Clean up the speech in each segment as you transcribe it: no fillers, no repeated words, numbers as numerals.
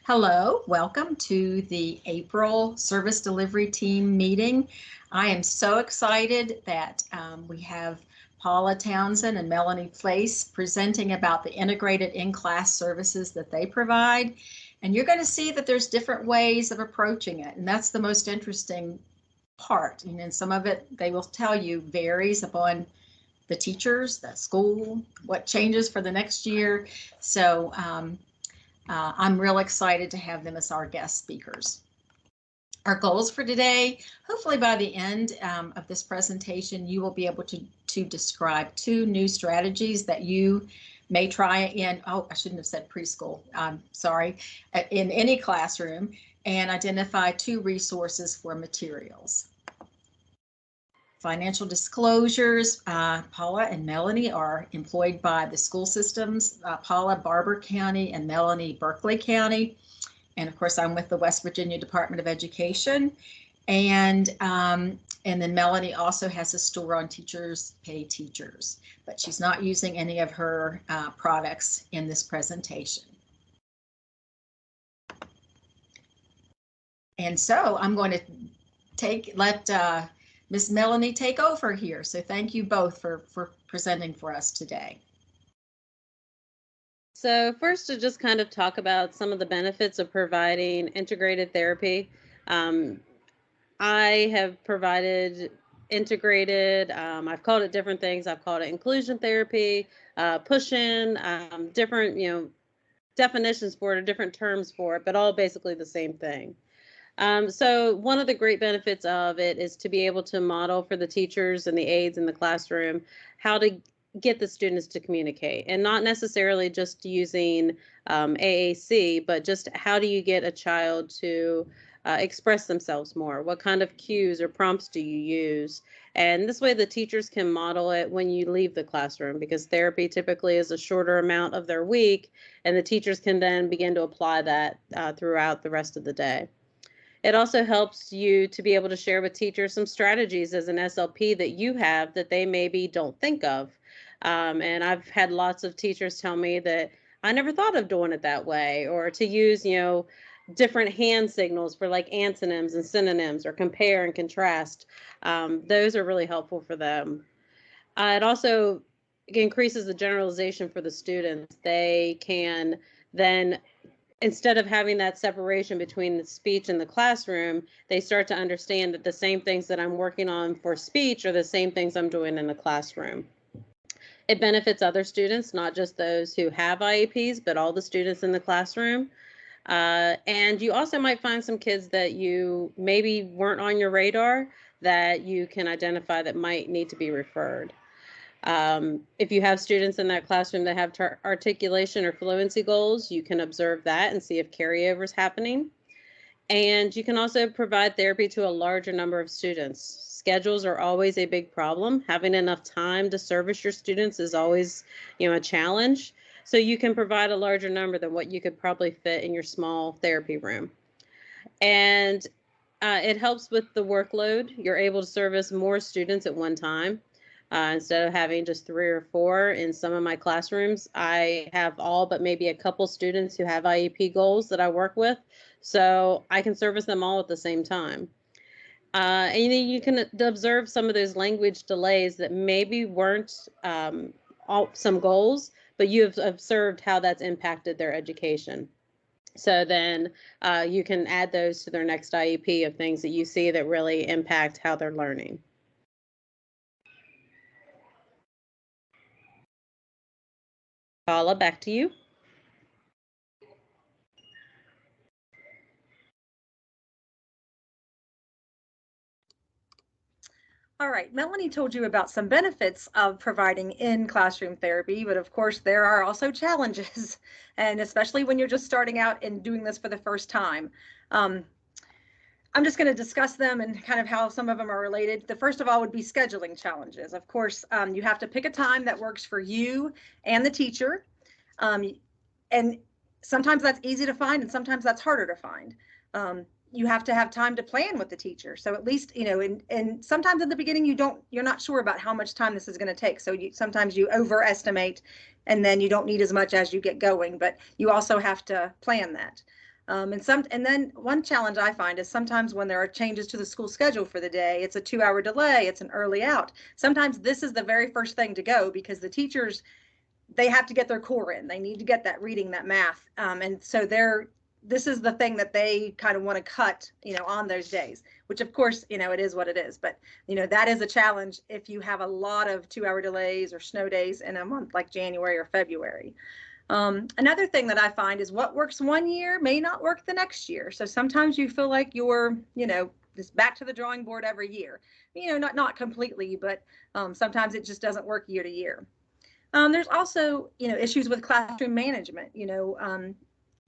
Hello, welcome to the April Service Delivery Team meeting. I am so excited that we have Paula Townsend and Melanie Place presenting about the integrated in-class services that they provide. And you're going to see that there's different ways of approaching it. And that's the most interesting part. And some of it, they will tell you, varies upon the teachers, the school, what changes for the next year. So I'm real excited to have them as our guest speakers. Our goals for today, hopefully by the end of this presentation, you will be able to describe 2 new strategies that you may try in, I shouldn't have said preschool, sorry, in any classroom, and identify 2 resources for materials. Financial disclosures, Paula and Melanie are employed by the school systems, Paula, Barber County, and Melanie, Berkeley County. And of course, I'm with the West Virginia Department of Education. And then Melanie also has a store on Teachers Pay Teachers, but she's not using any of her products in this presentation. And so I'm going to let Miss Melanie take over here. So thank you both for presenting for us today. So first, to just kind of talk about some of the benefits of providing integrated therapy. I have provided integrated, I've called it different things. I've called it inclusion therapy, push-in, different, definitions for it or different terms for it, but all basically the same thing. So one of the great benefits of it is to be able to model for the teachers and the aides in the classroom how to get the students to communicate, and not necessarily just using AAC, but just how do you get a child to express themselves more? What kind of cues or prompts do you use? And this way the teachers can model it when you leave the classroom, because therapy typically is a shorter amount of their week, and the teachers can then begin to apply that throughout the rest of the day. It also helps you to be able to share with teachers some strategies as an SLP that you have that they maybe don't think of. And I've had lots of teachers tell me that I never thought of doing it that way, or to use, different hand signals for like antonyms and synonyms, or compare and contrast. Those are really helpful for them. It also increases the generalization for the students. They can then, instead of having that separation between the speech and the classroom, they start to understand that the same things that I'm working on for speech are the same things I'm doing in the classroom. It benefits other students, not just those who have IEPs, but all the students in the classroom. And you also might find some kids that you maybe weren't on your radar that you can identify that might need to be referred. If you have students in that classroom that have articulation or fluency goals, you can observe that and see if carryover is happening. And you can also provide therapy to a larger number of students. Schedules are always a big problem. Having enough time to service your students is always, a challenge. So you can provide a larger number than what you could probably fit in your small therapy room. And it helps with the workload. You're able to service more students at one time. Instead of having just 3 or 4 in some of my classrooms, I have all but maybe a couple students who have IEP goals that I work with. So I can service them all at the same time. And you can observe some of those language delays that maybe weren't some goals, but you have observed how that's impacted their education. So then you can add those to their next IEP of things that you see that really impact how they're learning. Paula, back to you. All right, Melanie told you about some benefits of providing in-classroom therapy, but of course there are also challenges, and especially when you're just starting out and doing this for the first time. I'm just going to discuss them and kind of how some of them are related. The first of all would be scheduling challenges. Of course, you have to pick a time that works for you and the teacher. And sometimes that's easy to find and sometimes that's harder to find. You have to have time to plan with the teacher. So at least, and sometimes in the beginning, you're not sure about how much time this is going to take. So sometimes you overestimate and then you don't need as much as you get going, but you also have to plan that. And then one challenge I find is sometimes when there are changes to the school schedule for the day, it's a 2-hour delay, it's an early out. Sometimes this is the very first thing to go because the teachers, they have to get their core in. They need to get that reading, that math. And so this is the thing that they kind of want to cut, on those days, which of course, it is what it is. But, that is a challenge if you have a lot of 2-hour delays or snow days in a month like January or February. Another thing that I find is what works one year may not work the next year. So sometimes you feel like you're, just back to the drawing board every year, not completely, but sometimes it just doesn't work year to year. There's also, issues with classroom management.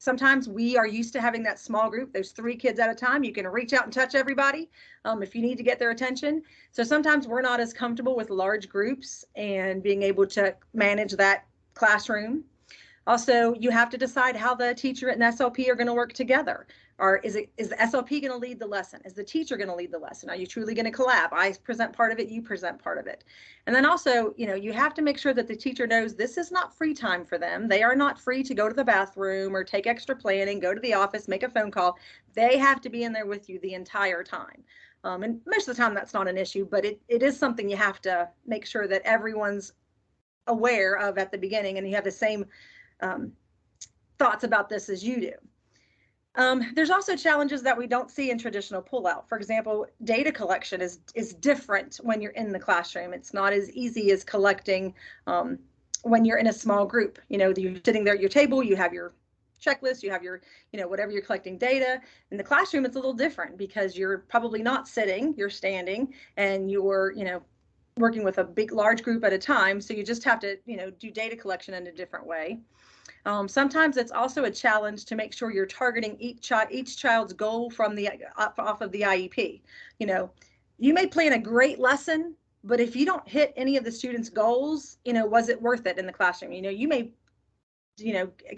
Sometimes we are used to having that small group, those 3 kids at a time. You can reach out and touch everybody if you need to get their attention. So sometimes we're not as comfortable with large groups and being able to manage that classroom. Also, you have to decide how the teacher and SLP are going to work together. Or is the SLP going to lead the lesson? Is the teacher going to lead the lesson? Are you truly going to collab? I present part of it, you present part of it. And then also, you have to make sure that the teacher knows this is not free time for them. They are not free to go to the bathroom or take extra planning, go to the office, make a phone call. They have to be in there with you the entire time. And most of the time that's not an issue, but it is something you have to make sure that everyone's aware of at the beginning, and you have the same thoughts about this as you do. There's also challenges that we don't see in traditional pullout. For example, data collection is different when you're in the classroom. It's not as easy as collecting when you're in a small group. You're sitting there at your table, you have your checklist, you have your, whatever you're collecting data. In the classroom, it's a little different because you're probably not sitting, you're standing, and you're, working with a large group at a time. So you just have to, do data collection in a different way. Sometimes it's also a challenge to make sure you're targeting each child's goal from off of the IEP. You may plan a great lesson, but if you don't hit any of the students' goals, was it worth it in the classroom? You may,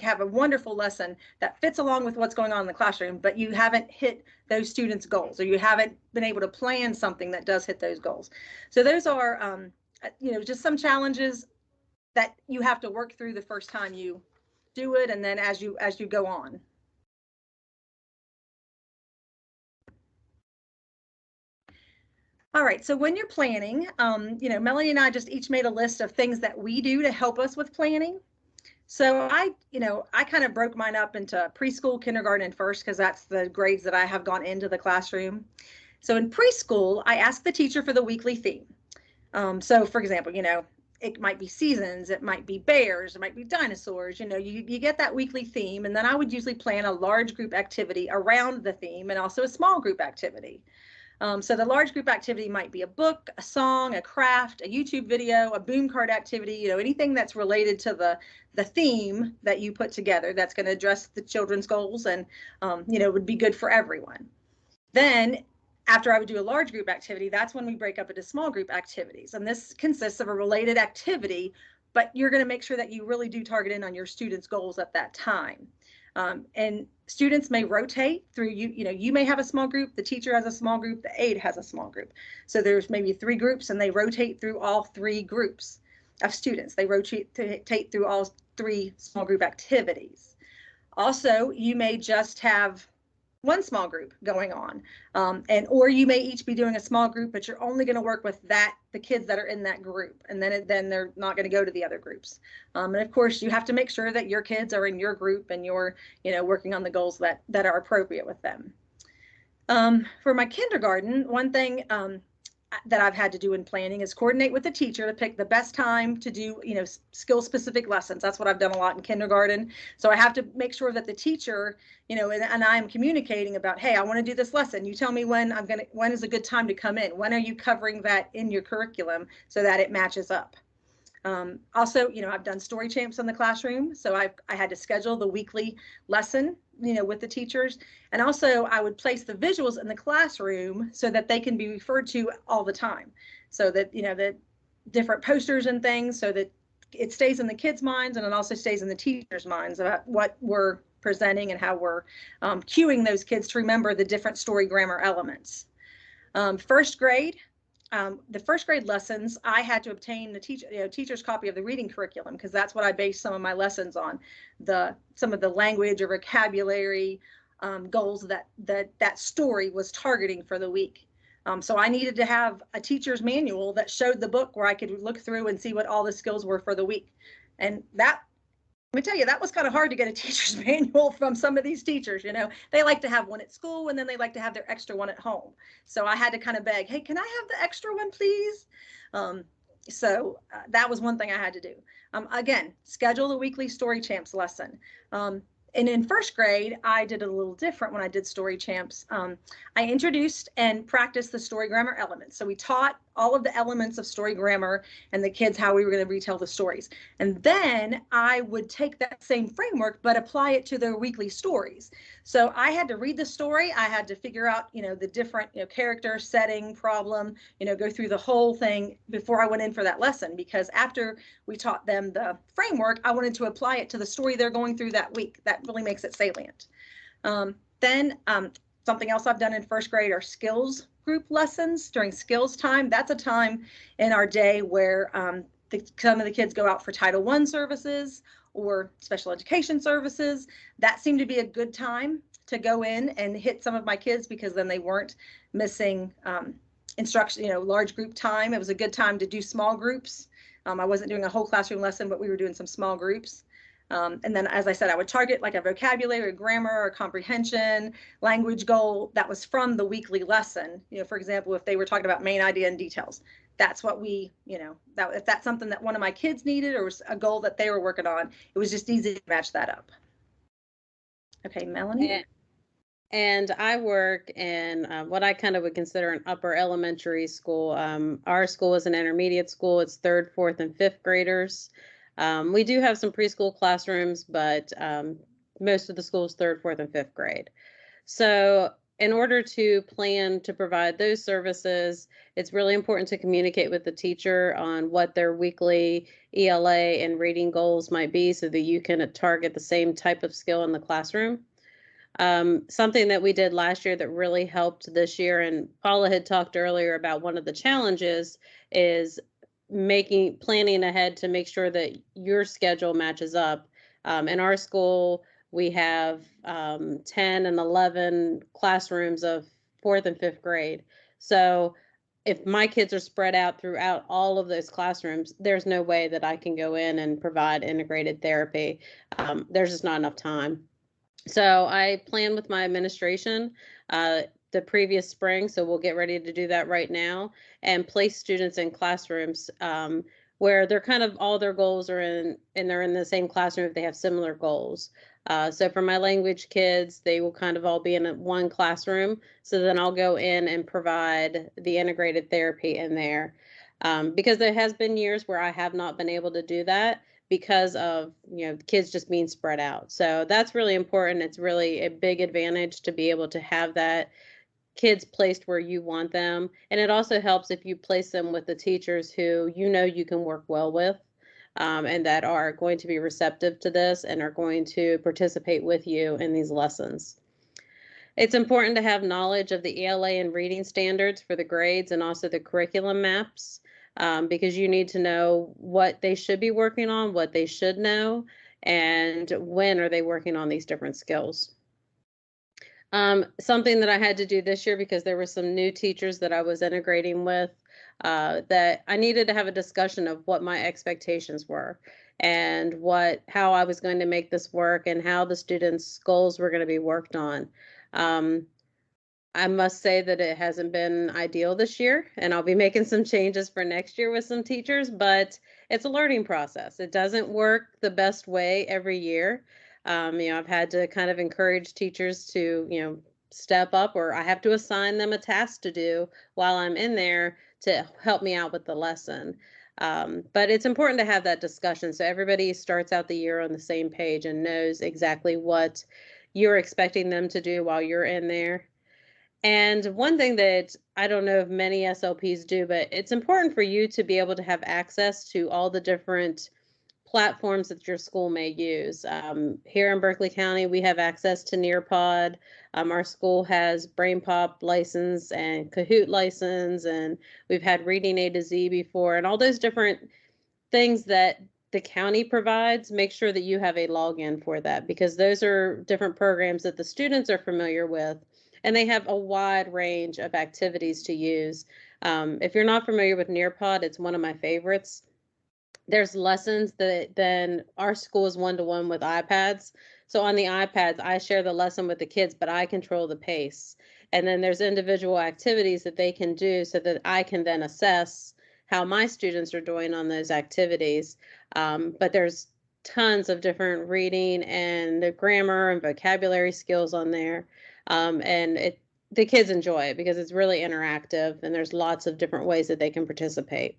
have a wonderful lesson that fits along with what's going on in the classroom, but you haven't hit those students' goals, or you haven't been able to plan something that does hit those goals. So those are, just some challenges that you have to work through the first time you do it, and then as you go on. All right, so when you're planning, Melanie and I just each made a list of things that we do to help us with planning. So I kind of broke mine up into preschool, kindergarten, and first, because that's the grades that I have gone into the classroom. So in preschool, I ask the teacher for the weekly theme. So for example, it might be seasons, it might be bears, it might be dinosaurs, you get that weekly theme, and then I would usually plan a large group activity around the theme and also a small group activity. So the large group activity might be a book, a song, a craft, a YouTube video, a boom card activity, anything that's related to the theme that you put together that's going to address the children's goals and, would be good for everyone. Then after I would do a large group activity, that's when we break up into small group activities. And this consists of a related activity, but you're going to make sure that you really do target in on your students' goals at that time. And students may rotate through, you may have a small group, the teacher has a small group, the aide has a small group. So there's maybe 3 groups, and they rotate through all 3 groups of students. They rotate through all 3 small group activities. Also, you may just have one small group going on, or you may each be doing a small group, but you're only going to work with the kids that are in that group, and then they're not going to go to the other groups. And of course, you have to make sure that your kids are in your group and you're working on the goals that are appropriate with them. For my kindergarten, one thing that I've had to do in planning is coordinate with the teacher to pick the best time to do, skill specific lessons. That's what I've done a lot in kindergarten. So I have to make sure that the teacher, and I'm communicating about, hey, I want to do this lesson. You tell me when is a good time to come in? When are you covering that in your curriculum so that it matches up? Also, I've done story champs in the classroom. So I had to schedule the weekly lesson, with the teachers. And also I would place the visuals in the classroom so that they can be referred to all the time. So that, the different posters and things, so that it stays in the kids' minds, and it also stays in the teachers' minds about what we're presenting and how we're cueing those kids to remember the different story grammar elements. First grade, the first grade lessons, I had to obtain the teacher's copy of the reading curriculum, because that's what I based some of my lessons on. Some of the language or vocabulary, goals that story was targeting for the week. So I needed to have a teacher's manual that showed the book where I could look through and see what all the skills were for the week. And that, let me tell you, that was kind of hard to get a teacher's manual from some of these teachers. You know, they like to have one at school and then they like to have their extra one at home. So I had to kind of beg, hey, can I have the extra one, please? So that was one thing I had to do. Again, schedule the weekly Story Champs lesson. And in first grade, I did a little different when I did Story Champs. I introduced and practiced the story grammar elements. So we taught all of the elements of story grammar and the kids how we were going to retell the stories. And then I would take that same framework, but apply it to their weekly stories. So I had to read the story. I had to figure out, you know, the different, you know, character, setting, problem, you know, go through the whole thing before I went in for that lesson, because after we taught them the framework, I wanted to apply it to the story they're going through that week. That really makes it salient. Something else I've done in first grade are skills group lessons during skills time. That's a time in our day where some of the kids go out for Title I services or special education services. That seemed to be a good time to go in and hit some of my kids, because then they weren't missing instruction, you know, large group time. It was a good time to do small groups. I wasn't doing a whole classroom lesson, but we were doing some small groups. And then, as I said, I would target like a vocabulary or grammar or comprehension language goal that was from the weekly lesson. You know, for example, if they were talking about main idea and details, that's what we, you know, that if that's something that one of my kids needed or was a goal that they were working on, it was just easy to match that up. Okay, Melanie. And I work in what I kind of would consider an upper elementary school. Our school is an intermediate school. It's 3rd, 4th, and 5th graders. We do have some preschool classrooms, but most of the school is 3rd, 4th, and 5th grade. So in order to plan to provide those services, it's really important to communicate with the teacher on what their weekly ELA and reading goals might be, so that you can target the same type of skill in the classroom. Something that we did last year that really helped this year, and Paula had talked earlier about one of the challenges, is planning ahead to make sure that your schedule matches up. In our school, we have 10 and 11 classrooms of 4th and 5th grade. So if my kids are spread out throughout all of those classrooms, there's no way that I can go in and provide integrated therapy. There's just not enough time. So I planned with my administration the previous spring, so we'll get ready to do that right now, and place students in classrooms where they're kind of all their goals are in, and they're in the same classroom if they have similar goals. So for my language kids, they will kind of all be in one classroom. So then I'll go in and provide the integrated therapy in there, because there has been years where I have not been able to do that, because of, you know, kids just being spread out. So that's really important. It's really a big advantage to be able to have that kids placed where you want them. And it also helps if you place them with the teachers who you know you can work well with, and that are going to be receptive to this and are going to participate with you in these lessons. It's important to have knowledge of the ELA and reading standards for the grades, and also the curriculum maps. Because you need to know what they should be working on, what they should know, and when are they working on these different skills. Something that I had to do this year, because there were some new teachers that I was integrating with, that I needed to have a discussion of what my expectations were, and how I was going to make this work, and how the students' goals were going to be worked on. I must say that it hasn't been ideal this year, and I'll be making some changes for next year with some teachers, but it's a learning process. It doesn't work the best way every year. You know, I've had to kind of encourage teachers to, you know, step up, or I have to assign them a task to do while I'm in there to help me out with the lesson. But it's important to have that discussion so everybody starts out the year on the same page and knows exactly what you're expecting them to do while you're in there. And one thing that I don't know if many SLPs do, but it's important for you to be able to have access to all the different platforms that your school may use. Here in Berkeley County, we have access to Nearpod. Our school has BrainPop license and Kahoot license, and we've had Reading A to Z before, and all those different things that the county provides, make sure that you have a login for that, because those are different programs that the students are familiar with, and they have a wide range of activities to use. If you're not familiar with Nearpod, it's one of my favorites. There's lessons that then our school is one-to-one with iPads. So on the iPads, I share the lesson with the kids, but I control the pace. And then there's individual activities that they can do so that I can then assess how my students are doing on those activities. But there's tons of different reading and the grammar and vocabulary skills on there. The kids enjoy it because it's really interactive and there's lots of different ways that they can participate.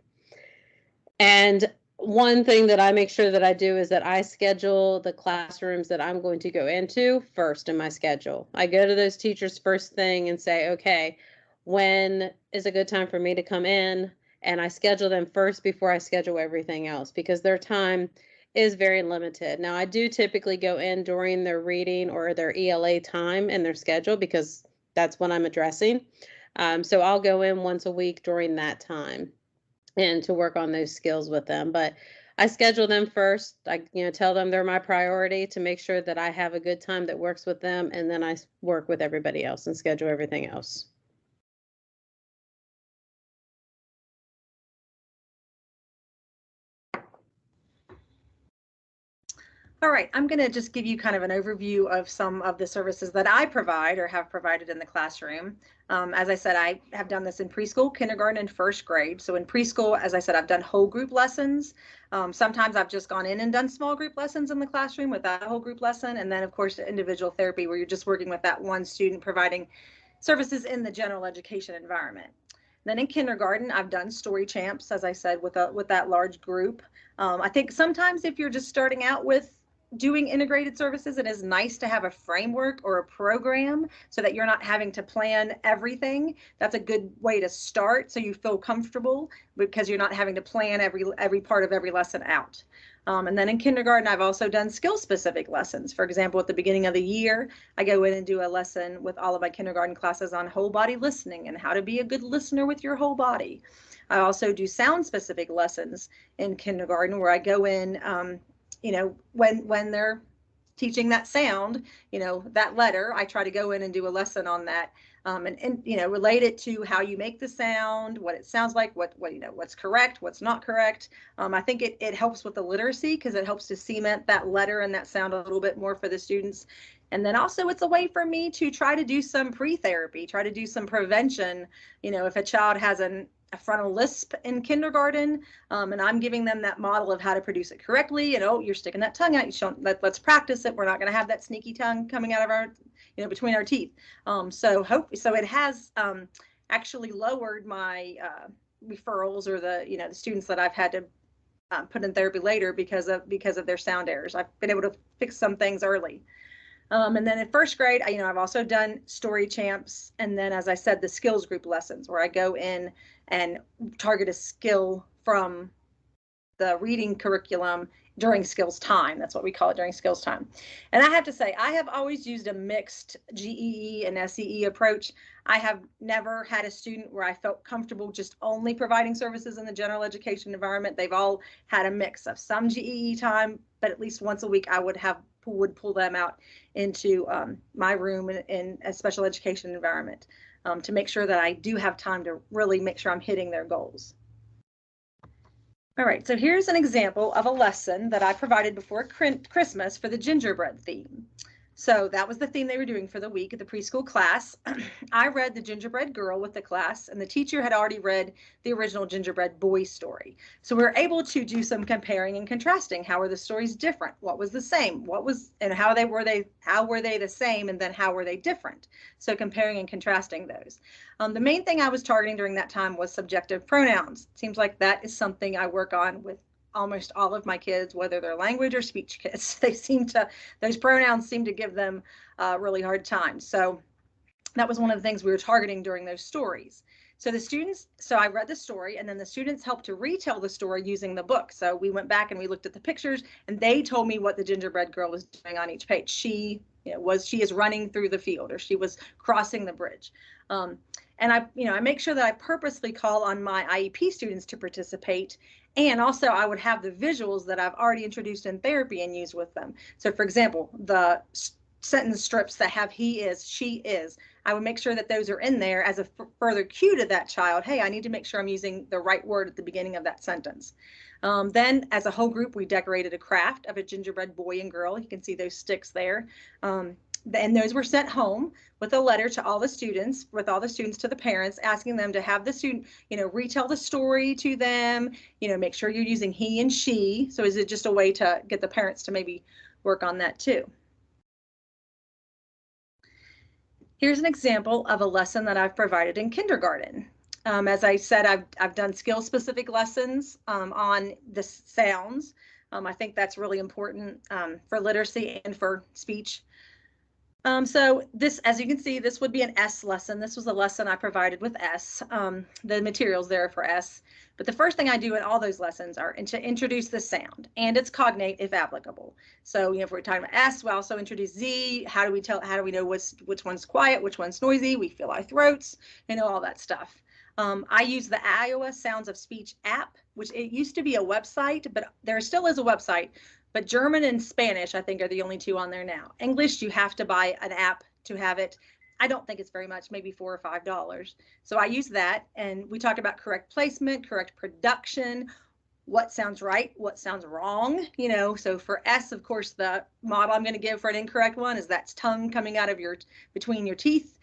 And one thing that I make sure that I do is that I schedule the classrooms that I'm going to go into first in my schedule. I go to those teachers first thing and say, okay, when is a good time for me to come in? And I schedule them first before I schedule everything else, because their time is very limited. Now, I do typically go in during their reading or their ELA time in their schedule because that's what I'm addressing. So I'll go in once a week during that time and to work on those skills with them. But I schedule them first. I tell them they're my priority to make sure that I have a good time that works with them, and then I work with everybody else and schedule everything else. All right, I'm going to just give you kind of an overview of some of the services that I provide or have provided in the classroom. As I said, I have done this in preschool, kindergarten, and first grade. So in preschool, as I said, I've done whole group lessons. Sometimes I've just gone in and done small group lessons in the classroom without a whole group lesson. And then, of course, the individual therapy where you're just working with that one student, providing services in the general education environment. Then in kindergarten, I've done story champs, as I said, with that large group. I think sometimes if you're just starting out with doing integrated services, it is nice to have a framework or a program so that you're not having to plan everything. That's a good way to start so you feel comfortable because you're not having to plan every part of every lesson out. And then in kindergarten, I've also done skill-specific lessons. For example, at the beginning of the year, I go in and do a lesson with all of my kindergarten classes on whole body listening and how to be a good listener with your whole body. I also do sound-specific lessons in kindergarten where I go in when they're teaching that sound, that letter, I try to go in and do a lesson on that, and relate it to how you make the sound, what it sounds like, what's correct, what's not correct. I think it helps with the literacy because it helps to cement that letter and that sound a little bit more for the students. And then also it's a way for me to try to do some pre-therapy, try to do some prevention. If a child has a frontal lisp in kindergarten, and I'm giving them that model of how to produce it correctly. You're sticking that tongue out. Let's practice it. We're not going to have that sneaky tongue coming out of our, between our teeth. So it has actually lowered my referrals or the students that I've had to put in therapy later because of their sound errors. I've been able to fix some things early. And then in first grade, I've also done story champs. And then, as I said, the skills group lessons where I go in and target a skill from the reading curriculum during skills time. That's what we call it, during skills time. And I have to say, I have always used a mixed GEE and SEE approach. I have never had a student where I felt comfortable just only providing services in the general education environment. They've all had a mix of some GEE time, but at least once a week I would pull them out into my room in a special education environment to make sure that I do have time to really make sure I'm hitting their goals. All right, so here's an example of a lesson that I provided before Christmas for the gingerbread theme. So that was the theme they were doing for the week at the preschool class. I read the gingerbread girl with the class, and the teacher had already read the original gingerbread boy story. So we were able to do some comparing and contrasting. How were the stories different? What was the same? How were they the same? And then how were they different? So comparing and contrasting those. The main thing I was targeting during that time was subjective pronouns. It seems like that is something I work on with almost all of my kids, whether they're language or speech kids. Those pronouns seem to give them a really hard time. So that was one of the things we were targeting during those stories. So I read the story, and then the students helped to retell the story using the book. So we went back and we looked at the pictures, and they told me what the gingerbread girl was doing on each page. She is running through the field, or she was crossing the bridge. And I make sure that I purposely call on my IEP students to participate And also I would have the visuals that I've already introduced in therapy and use with them. So for example, the sentence strips that have he is, she is, I would make sure that those are in there as a further cue to that child. Hey, I need to make sure I'm using the right word at the beginning of that sentence. Then as a whole group, we decorated a craft of a gingerbread boy and girl. You can see those sticks there. And those were sent home with a letter to all the students, to the parents, asking them to have the student, retell the story to them, make sure you're using he and she. So is it just a way to get the parents to maybe work on that too? Here's an example of a lesson that I've provided in kindergarten. As I said, I've done skill-specific lessons on the sounds. I think that's really important for literacy and for speech. So this, as you can see, this would be an S lesson. This was a lesson I provided with S. The materials there for S. But the first thing I do in all those lessons are to introduce the sound and its cognate if applicable. So, if we're talking about S, we also introduce Z. How do we know which one's quiet, which one's noisy? We feel our throats, all that stuff. I use the Iowa Sounds of Speech app, which it used to be a website, but there still is a website. But German and Spanish, I think, are the only two on there now. English, you have to buy an app to have it. I don't think it's very much, maybe $4 or $5. So I use that, and we talk about correct placement, correct production, what sounds right, what sounds wrong. So for S, of course, the model I'm going to give for an incorrect one is that's tongue coming out of between your teeth.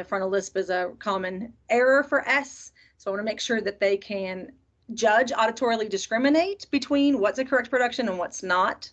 Frontal lisp is a common error for S. So I want to make sure that they can judge, auditorily discriminate between what's a correct production and what's not.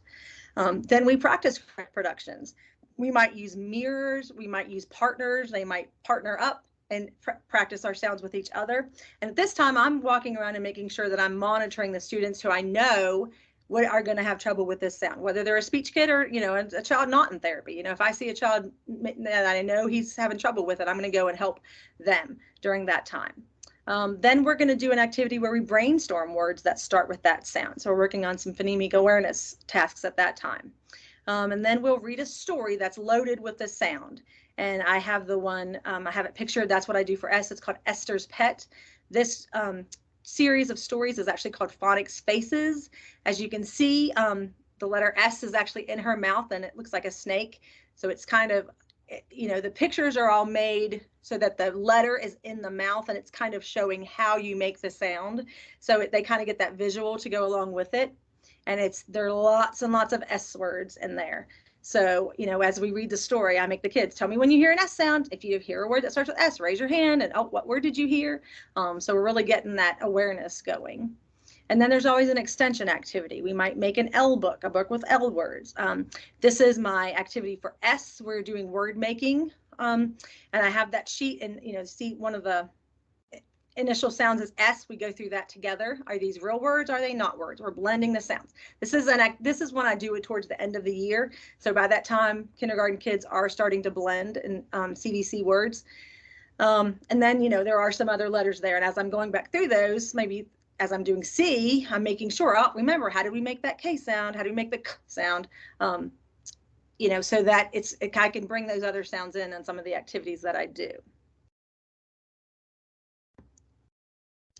Then we practice correct productions. We might use mirrors, we might use partners, they might partner up and practice our sounds with each other. And at this time, I'm walking around and making sure that I'm monitoring the students who I know are going to have trouble with this sound, whether they're a speech kid or, a child not in therapy. If I see a child that I know he's having trouble with it, I'm going to go and help them during that time. Then we're going to do an activity where we brainstorm words that start with that sound. So we're working on some phonemic awareness tasks at that time. And then we'll read a story that's loaded with the sound. And I have the one, I have it pictured. That's what I do for S. It's called Esther's Pet. This series of stories is actually called Phonics Faces. As you can see, the letter S is actually in her mouth and it looks like a snake. So it's kind of, the pictures are all made so that the letter is in the mouth and it's kind of showing how you make the sound. So they kind of get that visual to go along with it. And there are lots and lots of S words in there. So, as we read the story, I make the kids tell me when you hear an S sound. If you hear a word that starts with S, raise your hand and, oh, what word did you hear? So we're really getting that awareness going. And then there's always an extension activity. We might make an L book, a book with L words. This is my activity for S. We're doing word making. And I have that sheet and, see one of the initial sounds is S. We go through that together. Are these real words? Are they not words? We're blending the sounds. This is when I do it towards the end of the year. So by that time, kindergarten kids are starting to blend in CDC words. And then, there are some other letters there. And as I'm going back through those, maybe as I'm doing C, I'm making sure, remember, how do we make that K sound? How do we make the K sound? So that I can bring those other sounds in some of the activities that I do.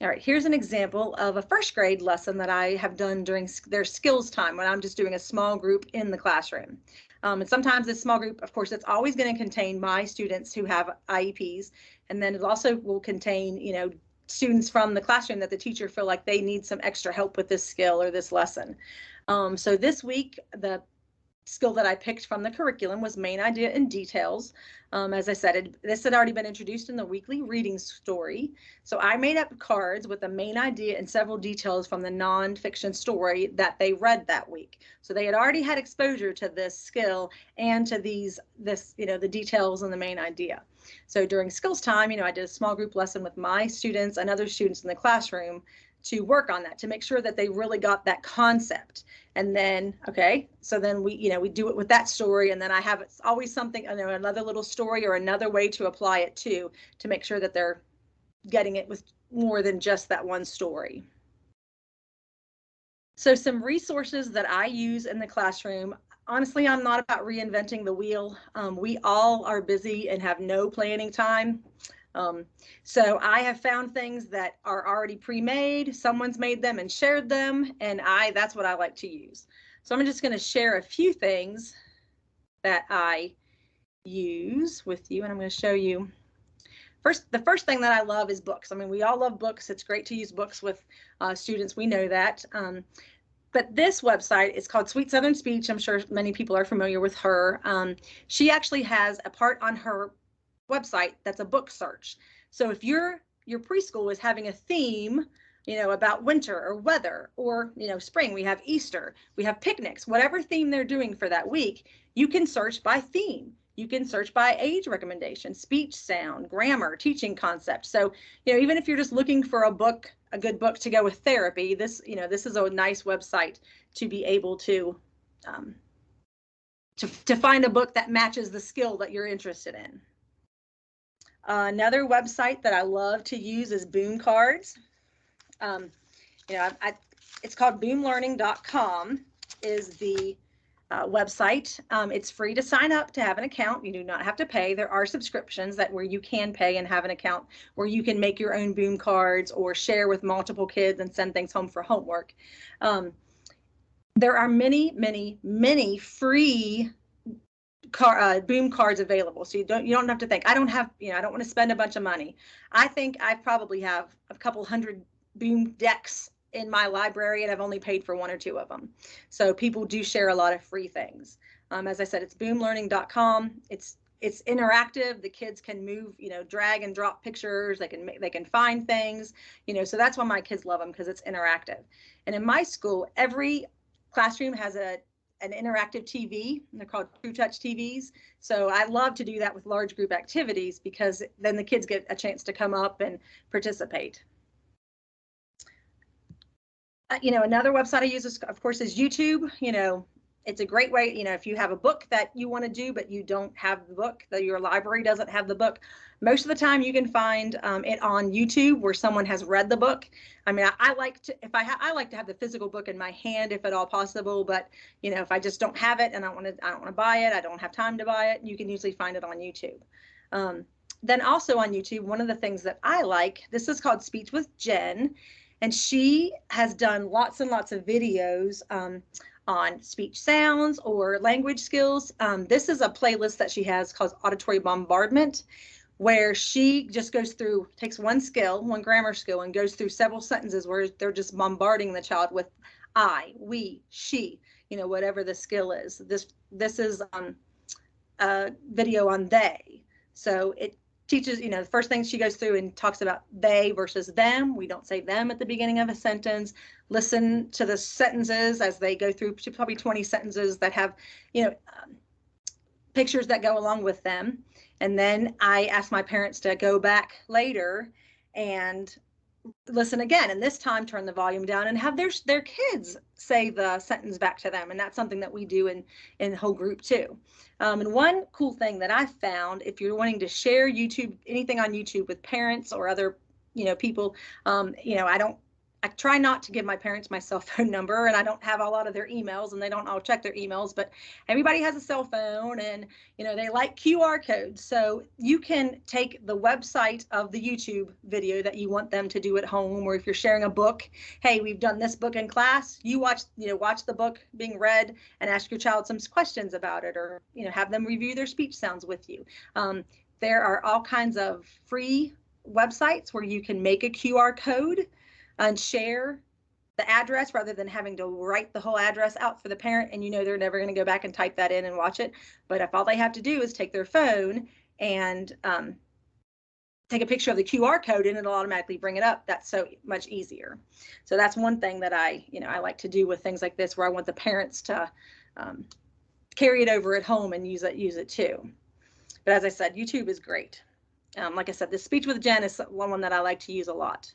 All right, here's an example of a first grade lesson that I have done during their skills time when I'm just doing a small group in the classroom. And sometimes this small group, of course, it's always going to contain my students who have IEPs, and then it also will contain, students from the classroom that the teacher feel like they need some extra help with this skill or this lesson. So this week, the skill that I picked from the curriculum was main idea and details. As I said, this had already been introduced in the weekly reading story. So I made up cards with the main idea and several details from the nonfiction story that they read that week. So they had already had exposure to this skill and to the details and the main idea. So during skills time, I did a small group lesson with my students and other students in the classroom to work on that, to make sure that they really got that concept. And then, so then we do it with that story. And then I have always something, another little story or another way to apply it to make sure that they're getting it with more than just that one story. So some resources that I use in the classroom. Honestly, I'm not about reinventing the wheel. We all are busy and have no planning time. So I have found things that are already pre-made, someone's made them and shared them, and that's what I like to use. So I'm just going to share a few things that I use with you, and I'm going to show you. The first thing that I love is books. I mean, we all love books. It's great to use books with students. We know that. But this website is called Sweet Southern Speech. I'm sure many people are familiar with her. She actually has a part on her website that's a book search. So if your preschool is having a theme, about winter or weather, or spring, we have Easter, we have picnics, whatever theme they're doing for that week, you can search by theme. You can search by age recommendation, speech, sound, grammar, teaching concepts. So, even if you're just looking for a book, a good book to go with therapy, this is a nice website to be able to find a book that matches the skill that you're interested in. Another website that I love to use is Boom Cards. It's called boomlearning.com is the website. It's free to sign up to have an account. You do not have to pay. There are subscriptions where you can pay and have an account where you can make your own boom cards or share with multiple kids and send things home for homework. There are many free boom cards available, so you don't have to think, I don't want to spend a bunch of money. I think I probably have a couple hundred boom decks in my library, and I've only paid for 1 or 2 of them. So people do share a lot of free things. As I said, it's boomlearning.com. It's interactive. The kids can move, drag and drop pictures. They can find things, so that's why my kids love them, because it's interactive. And in my school, every classroom has an interactive TV, and they're called True Touch TVs. So I love to do that with large group activities, because then the kids get a chance to come up and participate. Another website I use is, of course, is YouTube. It's a great way, if you have a book that you want to do, but you don't have the book, that your library doesn't have the book, most of the time you can find it on YouTube where someone has read the book. I mean, I like to have the physical book in my hand if at all possible, but if I just don't have it and I don't want to buy it, I don't have time to buy it, you can usually find it on YouTube. Then also on YouTube, one of the things that I like, this is called Speech with Jen. And she has done lots and lots of videos on speech sounds or language skills. This is a playlist that she has called Auditory Bombardment, where she just takes one grammar skill, and goes through several sentences where they're just bombarding the child with I, we, she, whatever the skill is. This is a video on they. So it teaches, the first thing she goes through and talks about they versus them. We don't say them at the beginning of a sentence. Listen to the sentences as they go through, probably 20 sentences that have, pictures that go along with them. And then I ask my parents to go back later and listen again, and this time turn the volume down and have their kids say the sentence back to them. And that's something that we do in the whole group too. And one cool thing that I found, if you're wanting to share anything on YouTube with parents or other people, I try not to give my parents my cell phone number, and I don't have a lot of their emails, and they don't all check their emails, but everybody has a cell phone, and they like QR codes. So you can take the website of the YouTube video that you want them to do at home, or if you're sharing a book, hey, we've done this book in class, you watch the book being read and ask your child some questions about it, or have them review their speech sounds with you. There are all kinds of free websites where you can make a QR code and share the address rather than having to write the whole address out for the parent, and they're never going to go back and type that in and watch it. But if all they have to do is take their phone and take a picture of the QR code, and it'll automatically bring it up, that's so much easier. So that's one thing that I like to do with things like this, where I want the parents to carry it over at home and use it too. But as I said, YouTube is great. Like I said, the Speech with Jen is one that I like to use a lot.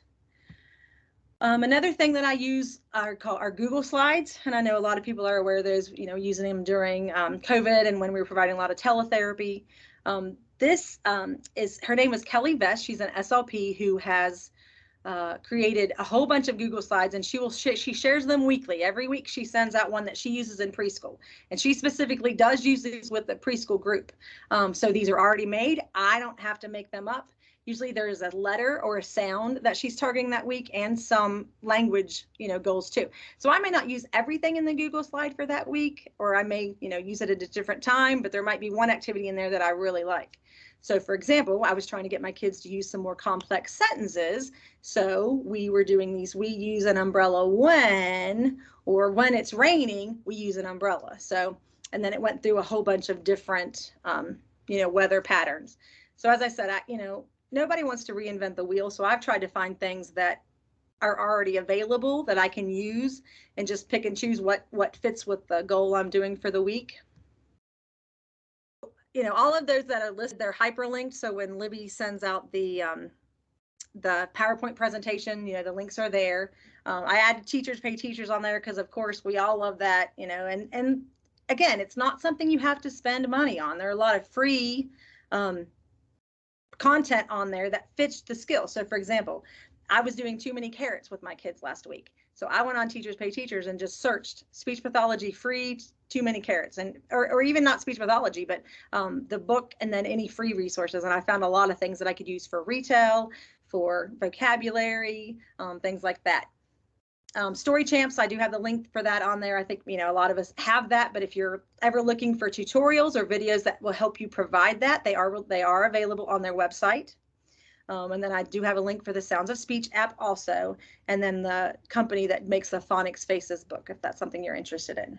Another thing that I use are Google Slides, and I know a lot of people are aware of those, using them during COVID and when we were providing a lot of teletherapy. Her name is Kelly Vest. She's an SLP who has created a whole bunch of Google Slides, and she shares them weekly. Every week she sends out one that she uses in preschool, and she specifically does use these with the preschool group. So these are already made. I don't have to make them up. Usually there's a letter or a sound that she's targeting that week and some language, goals too. So I may not use everything in the Google slide for that week, or I may, use it at a different time, but there might be one activity in there that I really like. So for example, I was trying to get my kids to use some more complex sentences. So we were doing these, we use an umbrella when, or when it's raining, we use an umbrella. So, and then it went through a whole bunch of different, weather patterns. So as I said, nobody wants to reinvent the wheel. So I've tried to find things that are already available that I can use and just pick and choose what fits with the goal I'm doing for the week. All of those that are listed, they're hyperlinked. So when Libby sends out the PowerPoint presentation, the links are there. I added teachers pay teachers on there because of course we all love that, and again, it's not something you have to spend money on. There are a lot of free content on there that fits the skill. So for example, I was doing too many carrots with my kids last week. So I went on Teachers Pay Teachers and just searched speech pathology free, too many carrots, and or even not speech pathology, but the book and then any free resources. And I found a lot of things that I could use for retail, for vocabulary, things like that. Story Champs, I do have the link for that on there. I think, a lot of us have that, but if you're ever looking for tutorials or videos that will help you provide that, they are available on their website. And then I do have a link for the Sounds of Speech app also, and then the company that makes the Phonics Faces book, if that's something you're interested in.